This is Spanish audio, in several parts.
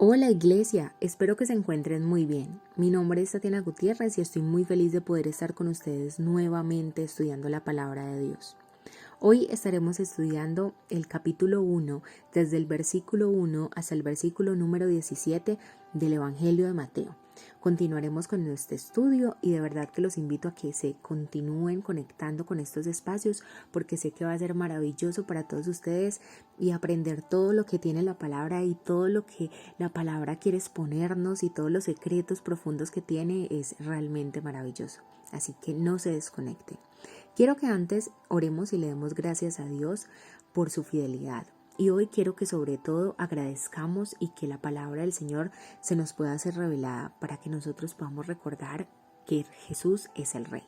Hola Iglesia, espero que se encuentren muy bien. Mi nombre es Tatiana Gutiérrez y estoy muy feliz de poder estar con ustedes nuevamente estudiando la palabra de Dios. Hoy estaremos estudiando el capítulo 1, desde el versículo 1 hasta el versículo número 17 del Evangelio de Mateo. Continuaremos con nuestro estudio y de verdad que los invito a que se continúen conectando con estos espacios porque sé que va a ser maravilloso para todos ustedes y aprender todo lo que tiene la palabra y todo lo que la palabra quiere exponernos y todos los secretos profundos que tiene es realmente maravilloso. Así que no se desconecten. Quiero que antes oremos y le demos gracias a Dios por su fidelidad. Y hoy quiero que sobre todo agradezcamos y que la palabra del Señor se nos pueda hacer revelada para que nosotros podamos recordar que Jesús es el Rey.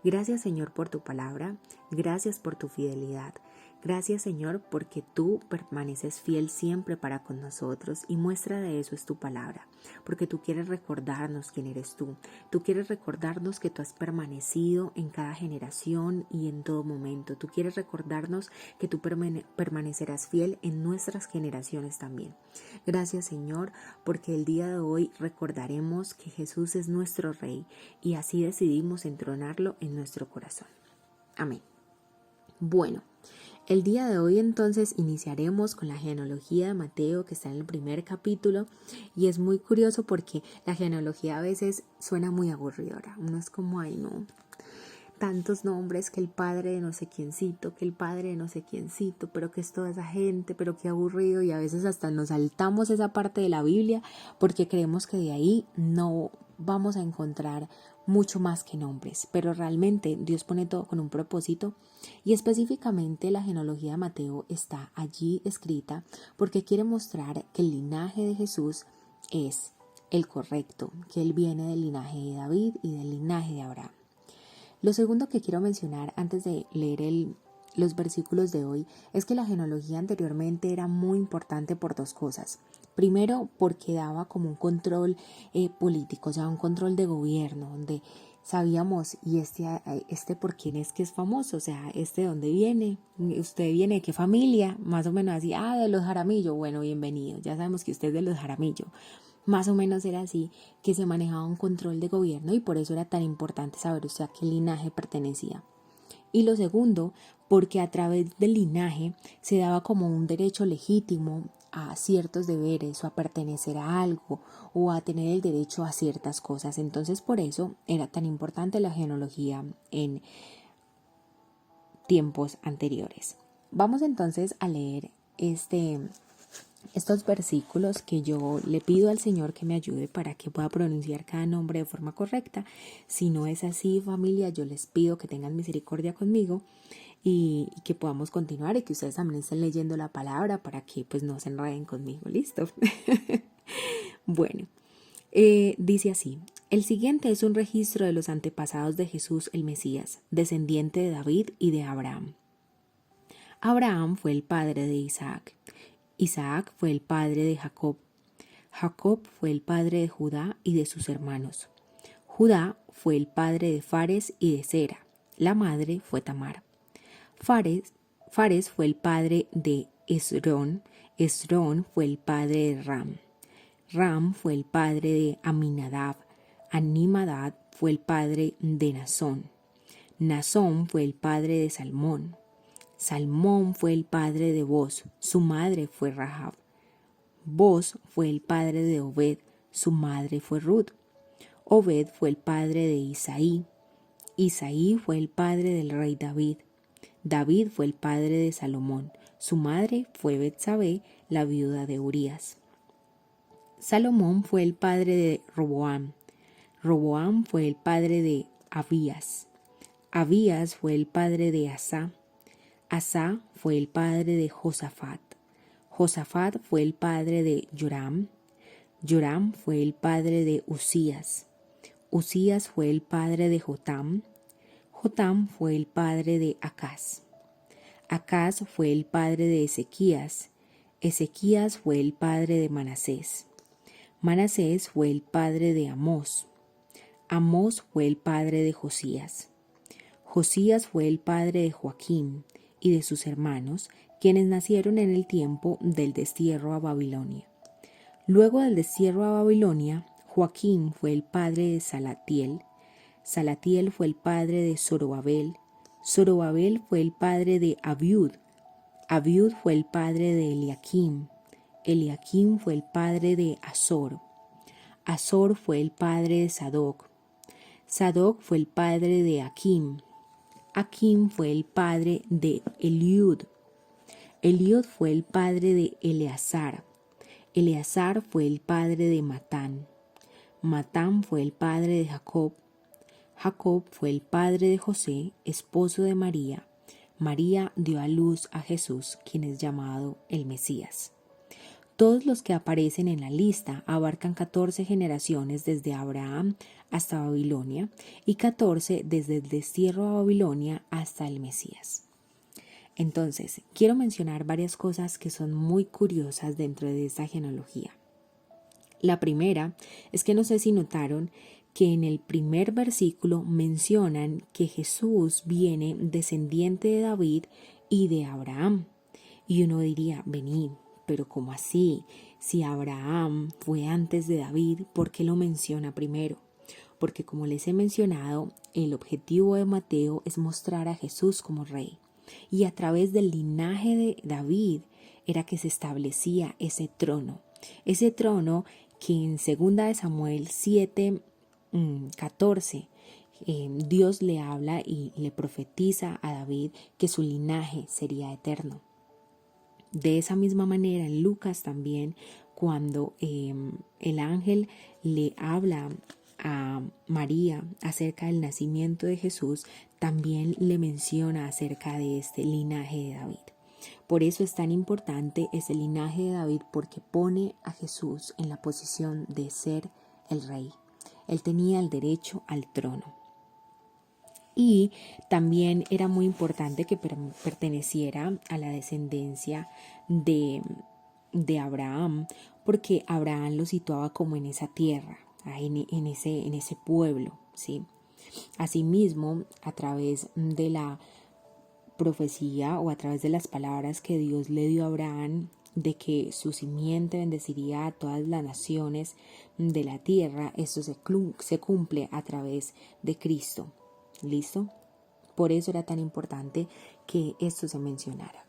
Gracias Señor por tu palabra, gracias por tu fidelidad. Gracias Señor porque tú permaneces fiel siempre para con nosotros y muestra de eso es tu palabra, porque tú quieres recordarnos quién eres tú. Tú quieres recordarnos que tú has permanecido en cada generación y en todo momento. Tú quieres recordarnos que tú permanecerás fiel en nuestras generaciones también. Gracias Señor porque el día de hoy recordaremos que Jesús es nuestro Rey y así decidimos entronarlo en nuestro corazón. Amén. Bueno, el día de hoy entonces iniciaremos con la genealogía de Mateo que está en el primer capítulo y es muy curioso porque la genealogía a veces suena muy aburridora. Uno es como, ay no, tantos nombres, que el padre de no sé quiéncito, que el padre de no sé quiéncito, pero que es toda esa gente, pero qué aburrido y a veces hasta nos saltamos esa parte de la Biblia porque creemos que de ahí no vamos a encontrar mucho más que nombres, pero realmente Dios pone todo con un propósito y específicamente la genealogía de Mateo está allí escrita porque quiere mostrar que el linaje de Jesús es el correcto, que él viene del linaje de David y del linaje de Abraham. Lo segundo que quiero mencionar antes de leer los versículos de hoy es que la genealogía anteriormente era muy importante por dos cosas. Primero, porque daba como un control político, o sea, un control de gobierno, donde sabíamos, y este por quién es que es famoso, o sea, este de dónde viene, usted viene de qué familia, más o menos así, de los Jaramillo, bueno, bienvenido, ya sabemos que usted es de los Jaramillo. Más o menos era así, que se manejaba un control de gobierno y por eso era tan importante saber, o sea, a qué linaje pertenecía. Y lo segundo, porque a través del linaje se daba como un derecho legítimo a ciertos deberes o a pertenecer a algo o a tener el derecho a ciertas cosas. Entonces por eso era tan importante la genealogía en tiempos anteriores. Vamos entonces a leer estos versículos que yo le pido al Señor que me ayude para que pueda pronunciar cada nombre de forma correcta. Si no es así, familia, yo les pido que tengan misericordia conmigo y que podamos continuar y que ustedes también estén leyendo la palabra para que pues no se enreden conmigo. ¿Listo? Bueno, dice así. El siguiente es un registro de los antepasados de Jesús el Mesías, descendiente de David y de Abraham. Abraham fue el padre de Isaac. Isaac fue el padre de Jacob. Jacob fue el padre de Judá y de sus hermanos. Judá fue el padre de Fares y de Sera. La madre fue Tamar. Fares fue el padre de Esrón. Esrón fue el padre de Ram. Ram fue el padre de Aminadab. Aminadab fue el padre de Nazón. Nazón fue el padre de Salmón. Salmón fue el padre de Boz, su madre fue Rahab. Boz fue el padre de Obed, su madre fue Ruth. Obed fue el padre de Isaí. Isaí fue el padre del rey David. David fue el padre de Salomón, su madre fue Betsabé, la viuda de Urías. Salomón fue el padre de Roboam. Roboam fue el padre de Abías. Abías fue el padre de Asá. Asá fue el padre de Josafat. Josafat fue el padre de Joram. Joram fue el padre de Usías. Usías fue el padre de Jotam. Jotam fue el padre de Acaz. Acaz fue el padre de Ezequías. Ezequías fue el padre de Manasés. Manasés fue el padre de Amós. Amós fue el padre de Josías. Josías fue el padre de Joaquín y de sus hermanos, quienes nacieron en el tiempo del destierro a Babilonia. Luego del destierro a Babilonia, Joaquín fue el padre de Salatiel, Salatiel fue el padre de Zorobabel, Zorobabel fue el padre de Abiud, Abiud fue el padre de Eliakim, Eliakim fue el padre de Azor, Azor fue el padre de Sadoc, Sadoc fue el padre de Akim, Akim fue el padre de Eliud, Eliud fue el padre de Eleazar, Eleazar fue el padre de Matán, Matán fue el padre de Jacob, Jacob fue el padre de José, esposo de María. María dio a luz a Jesús, quien es llamado el Mesías. Todos los que aparecen en la lista abarcan 14 generaciones desde Abraham hasta Babilonia y 14 desde el destierro a Babilonia hasta el Mesías. Entonces, quiero mencionar varias cosas que son muy curiosas dentro de esta genealogía. La primera es que no sé si notaron que en el primer versículo mencionan que Jesús viene descendiente de David y de Abraham. Y uno diría, venid, pero ¿cómo así? Si Abraham fue antes de David, ¿por qué lo menciona primero? Porque como les he mencionado, el objetivo de Mateo es mostrar a Jesús como rey. Y a través del linaje de David era que se establecía ese trono que en 2 de Samuel 7:14 Dios le habla y le profetiza a David que su linaje sería eterno. De esa misma manera en Lucas también, cuando el ángel le habla a María acerca del nacimiento de Jesús, también le menciona acerca de este linaje de David. Por eso es tan importante ese linaje de David, porque pone a Jesús en la posición de ser el rey. Él tenía el derecho al trono. Y también era muy importante que perteneciera a la descendencia de Abraham, porque Abraham lo situaba como en esa tierra, en ese pueblo, ¿sí? Asimismo, a través de la profecía o a través de las palabras que Dios le dio a Abraham de que su simiente bendeciría a todas las naciones de la tierra, esto se cumple a través de Cristo. ¿Listo? Por eso era tan importante que esto se mencionara.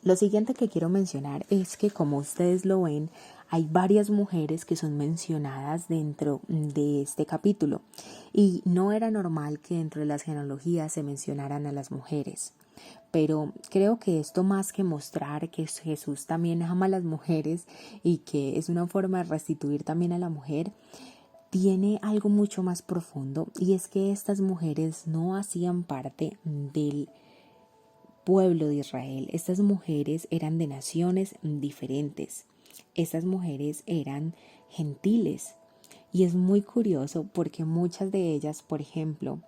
Lo siguiente que quiero mencionar es que, como ustedes lo ven, hay varias mujeres que son mencionadas dentro de este capítulo y no era normal que dentro de las genealogías se mencionaran a las mujeres. Pero creo que esto, más que mostrar que Jesús también ama a las mujeres y que es una forma de restituir también a la mujer, tiene algo mucho más profundo, y es que estas mujeres no hacían parte del pueblo de Israel. Estas mujeres eran de naciones diferentes. Estas mujeres eran gentiles. Y es muy curioso porque muchas de ellas, por ejemplo,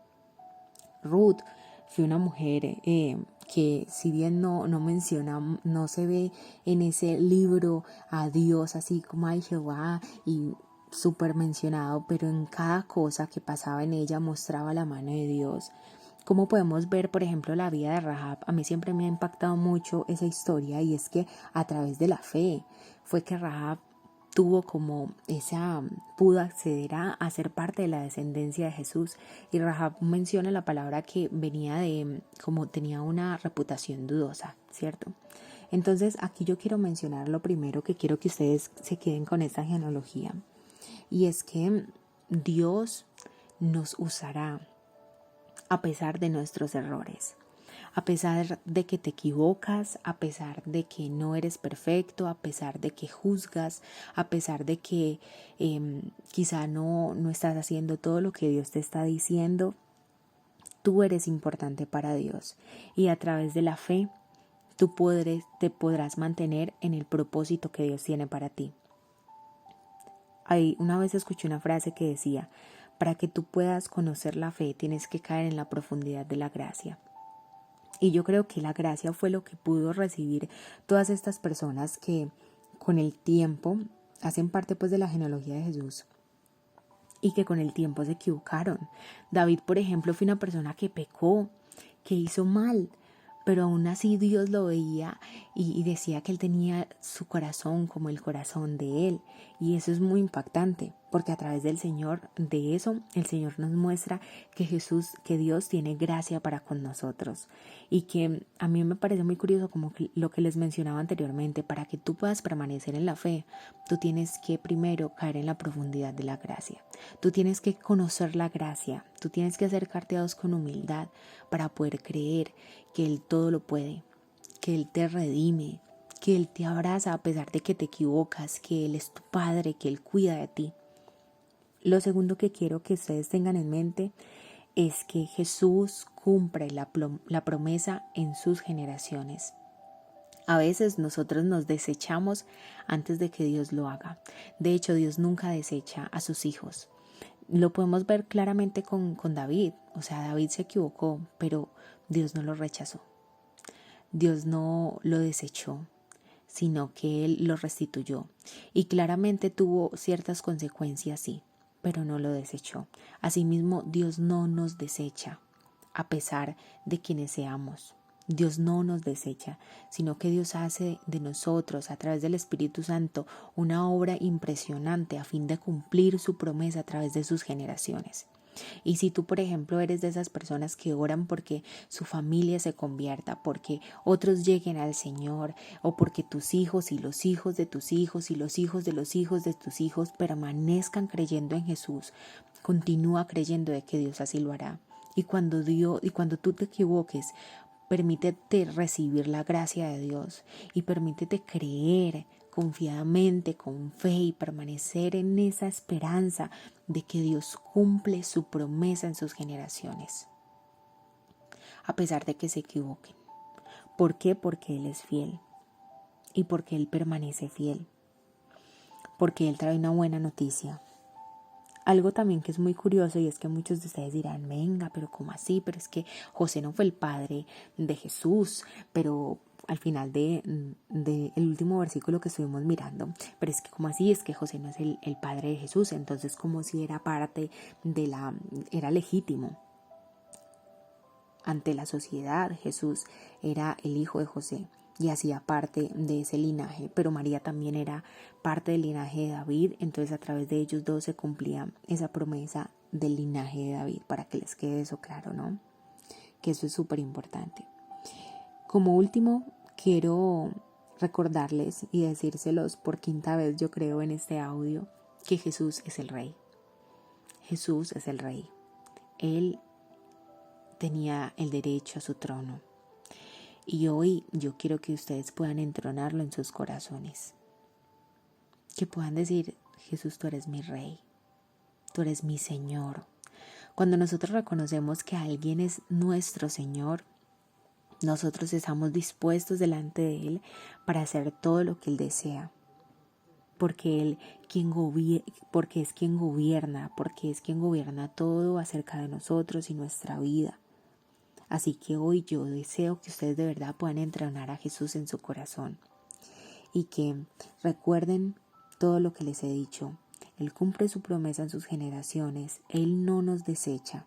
Ruth fue una mujer que, si bien no menciona, no se ve en ese libro a Dios así como ay Jehová y súper mencionado, pero en cada cosa que pasaba en ella mostraba la mano de Dios. Como podemos ver, por ejemplo, la vida de Rahab, a mí siempre me ha impactado mucho esa historia, y es que a través de la fe fue que Rahab pudo acceder a ser parte de la descendencia de Jesús. Y Rahab menciona la palabra que venía como tenía una reputación dudosa, ¿cierto? Entonces aquí yo quiero mencionar lo primero, que quiero que ustedes se queden con esta genealogía, y es que Dios nos usará a pesar de nuestros errores. A pesar de que te equivocas, a pesar de que no eres perfecto, a pesar de que juzgas, a pesar de que quizá no estás haciendo todo lo que Dios te está diciendo, tú eres importante para Dios, y a través de la fe te podrás mantener en el propósito que Dios tiene para ti. Una vez escuché una frase que decía: para que tú puedas conocer la fe, tienes que caer en la profundidad de la gracia. Y yo creo que la gracia fue lo que pudo recibir todas estas personas que con el tiempo hacen parte pues de la genealogía de Jesús y que con el tiempo se equivocaron. David, por ejemplo, fue una persona que pecó, que hizo mal, pero aún así Dios lo veía y decía que él tenía su corazón como el corazón de él. Y eso es muy impactante, porque a través del Señor, de eso, el Señor nos muestra que Dios tiene gracia para con nosotros. Y que a mí me parece muy curioso, como lo que les mencionaba anteriormente, para que tú puedas permanecer en la fe, tú tienes que primero caer en la profundidad de la gracia. Tú tienes que conocer la gracia, tú tienes que acercarte a Dios con humildad para poder creer que Él todo lo puede, que Él te redime, que Él te abraza a pesar de que te equivocas, que Él es tu Padre, que Él cuida de ti. Lo segundo que quiero que ustedes tengan en mente es que Jesús cumple la promesa en sus generaciones. A veces nosotros nos desechamos antes de que Dios lo haga. De hecho, Dios nunca desecha a sus hijos. Lo podemos ver claramente con David. O sea, David se equivocó, pero Dios no lo rechazó. Dios no lo desechó, sino que Él lo restituyó. Y claramente tuvo ciertas consecuencias, sí, pero no lo desechó. Asimismo, Dios no nos desecha, a pesar de quienes seamos. Dios no nos desecha, sino que Dios hace de nosotros, a través del Espíritu Santo, una obra impresionante a fin de cumplir su promesa a través de sus generaciones. Y si tú, por ejemplo, eres de esas personas que oran porque su familia se convierta, porque otros lleguen al Señor, o porque tus hijos y los hijos de tus hijos y los hijos de los hijos de tus hijos permanezcan creyendo en Jesús, continúa creyendo de que Dios así lo hará. Y cuando tú te equivoques, permítete recibir la gracia de Dios y permítete creer confiadamente, con fe, y permanecer en esa esperanza de que Dios cumple su promesa en sus generaciones, a pesar de que se equivoquen. ¿Por qué? Porque Él es fiel y porque Él permanece fiel, porque Él trae una buena noticia. Algo también que es muy curioso, y es que muchos de ustedes dirán, venga, pero ¿cómo así? Pero es que José no fue el padre de Jesús, pero al final de el último versículo que estuvimos mirando, pero es que ¿cómo así? Es que José no es el padre de Jesús, entonces como si era parte era legítimo. Ante la sociedad, Jesús era el hijo de José y hacía parte de ese linaje, pero María también era parte del linaje de David, entonces a través de ellos dos se cumplía esa promesa del linaje de David, para que les quede eso claro, ¿no? Que eso es súper importante. Como último, quiero recordarles y decírselos por quinta vez, yo creo, en este audio, que Jesús es el Rey. Jesús es el Rey. Él tenía el derecho a su trono. Y hoy yo quiero que ustedes puedan entronarlo en sus corazones. Que puedan decir, Jesús, tú eres mi Rey, tú eres mi Señor. Cuando nosotros reconocemos que alguien es nuestro Señor, nosotros estamos dispuestos delante de Él para hacer todo lo que Él desea. Porque porque es quien gobierna todo acerca de nosotros y nuestra vida. Así que hoy yo deseo que ustedes de verdad puedan entrenar a Jesús en su corazón y que recuerden todo lo que les he dicho. Él cumple su promesa en sus generaciones, Él no nos desecha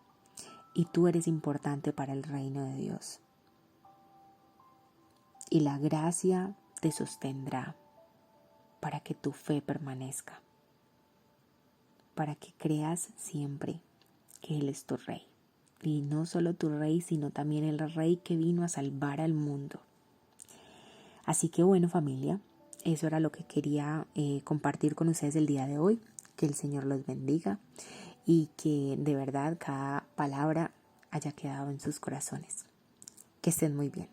y tú eres importante para el reino de Dios. Y la gracia te sostendrá para que tu fe permanezca, para que creas siempre que Él es tu Rey. Y no solo tu Rey, sino también el Rey que vino a salvar al mundo. Así que bueno, familia, eso era lo que quería compartir con ustedes el día de hoy. Que el Señor los bendiga y que de verdad cada palabra haya quedado en sus corazones. Que estén muy bien.